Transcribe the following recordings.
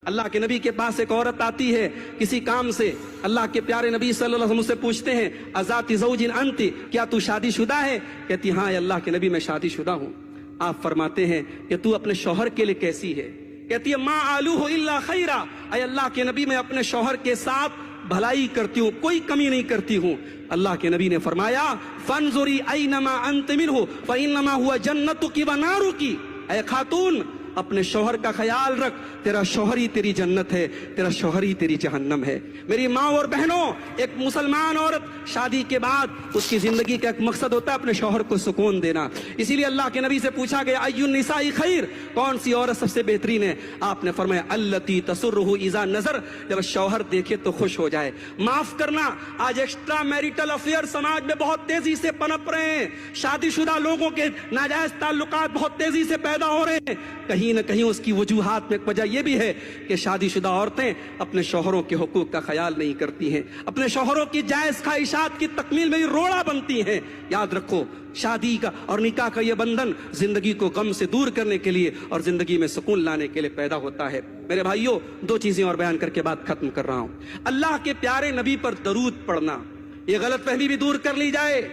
اللہ کے نبی کے پاس ایک عورت آتی ہے کسی کام سے. اللہ کے پیارے نبی صلی اللہ علیہ وسلم سے پوچھتے ہیں ازاتی زوجن انت, کیا تو شادی شدہ ہے؟ کہتی ہاں اللہ کے نبی میں شادی شدہ ہوں. آپ فرماتے ہیں کہ تو اپنے شوہر کے لیے کیسی ہے؟ کہتی ہے ما آلوہ الا خیرا, اے اللہ کے نبی میں اپنے شوہر کے ساتھ بھلائی کرتی ہوں, کوئی کمی نہیں کرتی ہوں. اللہ کے نبی نے فرمایا فانظری اینما انت منہ فانما هو جنتک و نارک, اے خاتون اپنے شوہر کا خیال رکھ, تیرا شوہر ہی تیری جنت ہے, تیرا شوہر ہی تیری جہنم ہے. میری ماں اور بہنوں, ایک مسلمان عورت شادی کے بعد اس کی زندگی کا ایک مقصد ہوتا ہے اپنے شوہر کو سکون دینا. اسی لیے اللہ کے نبی سے پوچھا گیا ای النساء خیر, کون سی عورت سب سے بہترین ہے؟ آپ نے فرمایا التی تسرہ اذا نظر, جب شوہر دیکھے تو خوش ہو جائے. معاف کرنا, آج ایکسٹرا میریٹل افیئر سماج میں بہت تیزی سے پنپ رہے ہیں. شادی شدہ لوگوں کے ناجائز تعلقات بہت تیزی سے پیدا ہو رہے ہیں. کہیں نہ کہیں اس کی وجوہات میں ایک وجہ یہ بھی ہے کہ شادی شدہ عورتیں اپنے شوہروں کے حقوق کا خیال نہیں کرتی ہیں, اپنے شوہروں کی جائز خواہشات کی تکمیل میں روڑا بنتی ہیں. یاد رکھو, شادی کا اور نکاح کا یہ بندھن زندگی کو غم سے دور کرنے کے لیے اور زندگی میں سکون لانے کے لیے پیدا ہوتا ہے. میرے بھائیوں, دو چیزیں اور بیان کر کے بات ختم کر رہا ہوں. اللہ کے پیارے نبی پر درود پڑھنا, یہ غلط فہمی بھی دور کر لی جائے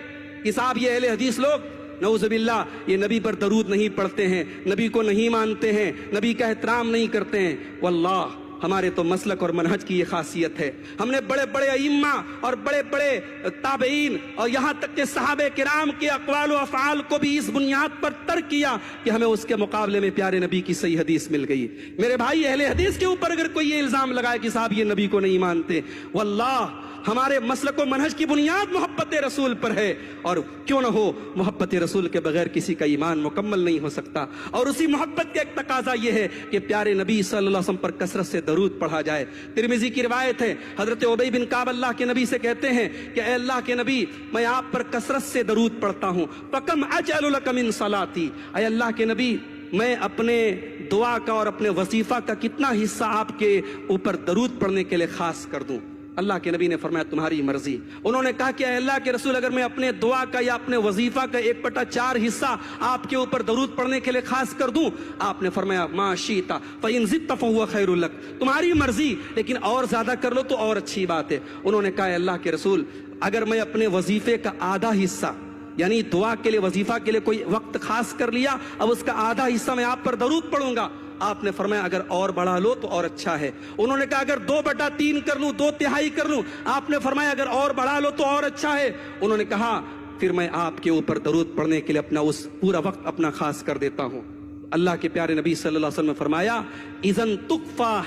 کہ صاحب یہ اہل حدیث لوگ نعوذ باللہ یہ نبی پر درود نہیں پڑھتے ہیں, نبی کو نہیں مانتے ہیں, نبی کا احترام نہیں کرتے ہیں. واللہ ہمارے تو مسلک اور منہج کی یہ خاصیت ہے. ہم نے بڑے بڑے ائمہ اور بڑے بڑے تابعین اور یہاں تک کہ صحابہ کرام کے اقوال و افعال کو بھی اس بنیاد پر ترک کیا کہ ہمیں اس کے مقابلے میں پیارے نبی کی صحیح حدیث مل گئی. میرے بھائی, اہل حدیث کے اوپر اگر کوئی یہ الزام لگائے کہ صاحب یہ نبی کو نہیں مانتے, واللہ ہمارے مسلک و منہج کی بنیاد محبت رسول پر ہے, اور کیوں نہ ہو محبت رسول کے بغیر کسی کا ایمان مکمل نہیں ہو سکتا. اور اسی محبت کا ایک تقاضا یہ ہے کہ پیارے نبی صلی اللہ علیہ وسلم پر کثرت سے درود پڑھا جائے. ترمذی کی روایت ہے, حضرت ابی بن کعب اللہ کے نبی سے کہتے ہیں کہ اے اللہ کے نبی, میں آپ پر کثرت سے درود پڑھتا ہوں. فکم اجعل لک من صلاتی, اے اللہ کے نبی میں اپنے دعا کا اور اپنے وظیفہ کا کتنا حصہ آپ کے اوپر درود پڑھنے کے لیے خاص کر دوں؟ اللہ کے نبی نے فرمایا تمہاری مرضی. انہوں نے کہا کہ اے اللہ کے رسول, اگر میں اپنے دعا کا یا اپنے وظیفہ کا 1/4 حصہ آپ کے اوپر درود پڑھنے کے لیے خاص کر دوں؟ آپ نے فرمایا ما شئت فإن زدت فهو خير لك, تمہاری مرضی, لیکن اور زیادہ کر لو تو اور اچھی بات ہے. انہوں نے کہا اے اللہ کے رسول, اگر میں اپنے وظیفے کا آدھا حصہ, یعنی دعا کے لیے وظیفہ کے لیے کوئی وقت خاص کر لیا, اب اس کا آدھا حصہ میں آپ پر درود پڑھوں گا. آپ نے فرمایا اگر اور بڑھا لو تو اور اچھا ہے. انہوں نے کہا اگر 2/3 کر لوں, 2/3 کر لوں. آپ نے فرمایا اگر اور بڑھا لو تو اور اچھا ہے. انہوں نے کہا پھر میں آپ کے اوپر درود پڑھنے کے لیے اپنا اس پورا وقت اپنا خاص کر دیتا ہوں. اللہ کے پیارے نبی صلی اللہ علیہ وسلم نے فرمایا اذن تکفا